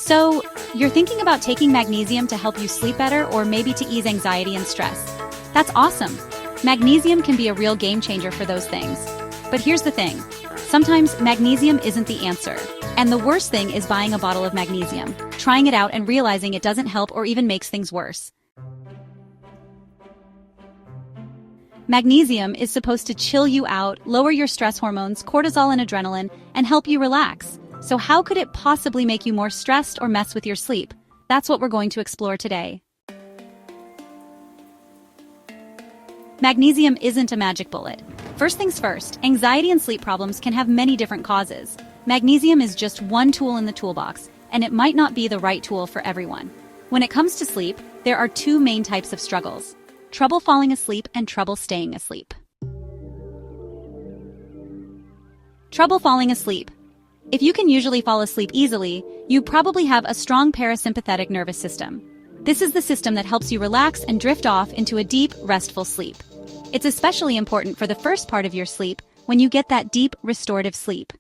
So, you're thinking about taking magnesium to help you sleep better or maybe to ease anxiety and stress. That's awesome. Magnesium can be a real game changer for those things. But here's the thing. Sometimes magnesium isn't the answer. And the worst thing is buying a bottle of magnesium, trying it out and realizing it doesn't help or even makes things worse. Magnesium is supposed to chill you out, lower your stress hormones, cortisol and adrenaline, and help you relax. So how could it possibly make you more stressed or mess with your sleep? That's what we're going to explore today. Magnesium isn't a magic bullet. First things first, anxiety and sleep problems can have many different causes. Magnesium is just one tool in the toolbox, and it might not be the right tool for everyone. When it comes to sleep, there are two main types of struggles: trouble falling asleep and trouble staying asleep. Trouble falling asleep. If you can usually fall asleep easily, you probably have a strong parasympathetic nervous system. This is the system that helps you relax and drift off into a deep, restful sleep. It's especially important for the first part of your sleep, when you get that deep, restorative sleep.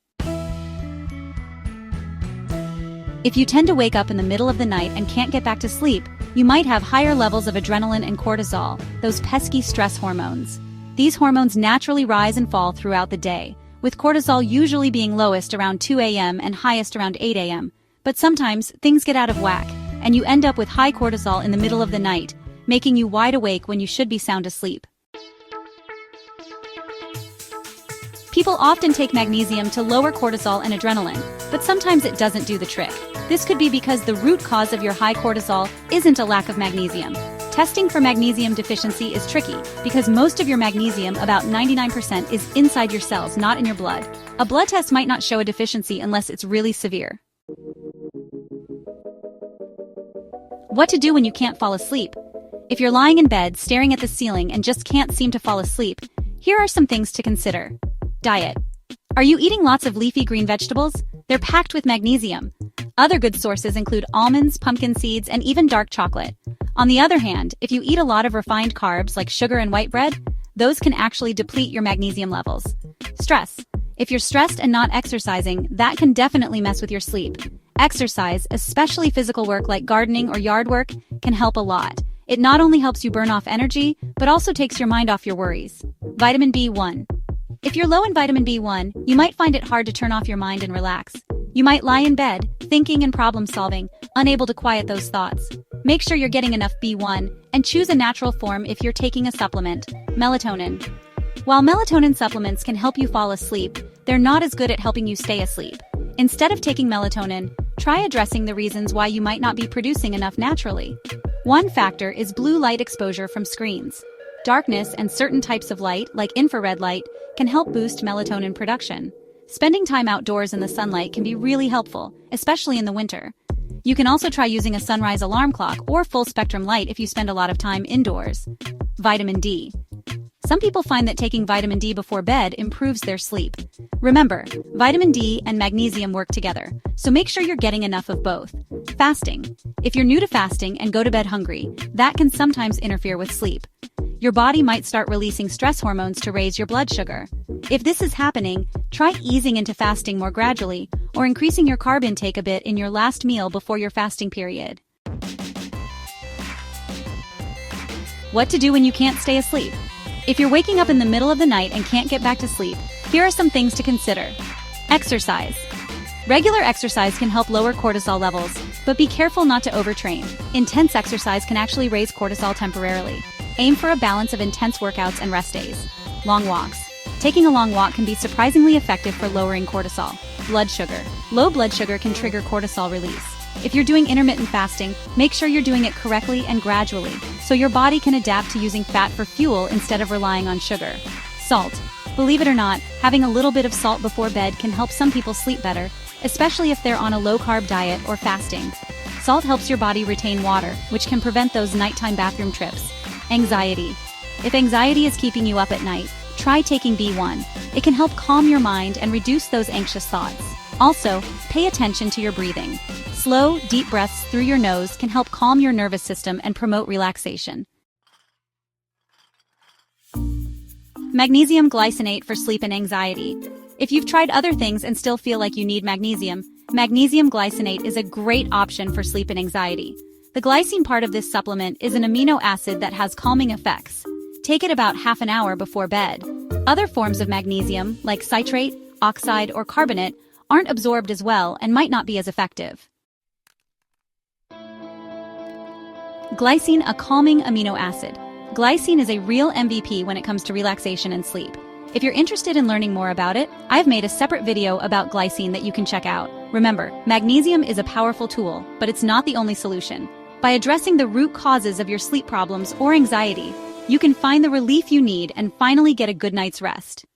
If you tend to wake up in the middle of the night and can't get back to sleep, you might have higher levels of adrenaline and cortisol, those pesky stress hormones. These hormones naturally rise and fall throughout the day, with cortisol usually being lowest around 2 a.m. and highest around 8 a.m. But sometimes, things get out of whack, and you end up with high cortisol in the middle of the night, making you wide awake when you should be sound asleep. People often take magnesium to lower cortisol and adrenaline, but sometimes it doesn't do the trick. This could be because the root cause of your high cortisol isn't a lack of magnesium. Testing for magnesium deficiency is tricky because most of your magnesium, about 99%, is inside your cells, not in your blood. A blood test might not show a deficiency unless it's really severe. What to do when you can't fall asleep? If you're lying in bed, staring at the ceiling, and just can't seem to fall asleep, here are some things to consider. Diet. Are you eating lots of leafy green vegetables? They're packed with magnesium. Other good sources include almonds, pumpkin seeds, and even dark chocolate. On the other hand, if you eat a lot of refined carbs like sugar and white bread, those can actually deplete your magnesium levels. Stress. If you're stressed and not exercising, that can definitely mess with your sleep. Exercise, especially physical work like gardening or yard work, can help a lot. It not only helps you burn off energy, but also takes your mind off your worries. Vitamin B1. If you're low in vitamin B1, you might find it hard to turn off your mind and relax. You might lie in bed, thinking and problem-solving, unable to quiet those thoughts. Make sure you're getting enough B1, and choose a natural form if you're taking a supplement. Melatonin. While melatonin supplements can help you fall asleep, they're not as good at helping you stay asleep. Instead of taking melatonin, try addressing the reasons why you might not be producing enough naturally. One factor is blue light exposure from screens. Darkness and certain types of light, like infrared light, can help boost melatonin production. Spending time outdoors in the sunlight can be really helpful, especially in the winter. You can also try using a sunrise alarm clock or full-spectrum light if you spend a lot of time indoors. Vitamin D. Some people find that taking vitamin D before bed improves their sleep. Remember, vitamin D and magnesium work together, so make sure you're getting enough of both. Fasting. If you're new to fasting and go to bed hungry, that can sometimes interfere with sleep. Your body might start releasing stress hormones to raise your blood sugar. If this is happening, try easing into fasting more gradually, or increasing your carb intake a bit in your last meal before your fasting period. What to do when you can't stay asleep? If you're waking up in the middle of the night and can't get back to sleep, here are some things to consider. Exercise. Regular exercise can help lower cortisol levels, but be careful not to overtrain. Intense exercise can actually raise cortisol temporarily. Aim for a balance of intense workouts and rest days. Long walks. Taking a long walk can be surprisingly effective for lowering cortisol. Blood sugar. Low blood sugar can trigger cortisol release. If you're doing intermittent fasting, make sure you're doing it correctly and gradually, so your body can adapt to using fat for fuel instead of relying on sugar. Salt. Believe it or not, having a little bit of salt before bed can help some people sleep better, especially if they're on a low-carb diet or fasting. Salt helps your body retain water, which can prevent those nighttime bathroom trips. Anxiety. If anxiety is keeping you up at night, try taking B1. It can help calm your mind and reduce those anxious thoughts. Also, pay attention to your breathing. Slow, deep breaths through your nose can help calm your nervous system and promote relaxation. Magnesium glycinate for sleep and anxiety. If you've tried other things and still feel like you need magnesium, magnesium glycinate is a great option for sleep and anxiety. The glycine part of this supplement is an amino acid that has calming effects. Take it about half an hour before bed. Other forms of magnesium, like citrate, oxide, or carbonate, aren't absorbed as well and might not be as effective. Glycine, a calming amino acid. Glycine is a real MVP when it comes to relaxation and sleep. If you're interested in learning more about it, I've made a separate video about glycine that you can check out. Remember, magnesium is a powerful tool, but it's not the only solution. By addressing the root causes of your sleep problems or anxiety, you can find the relief you need and finally get a good night's rest.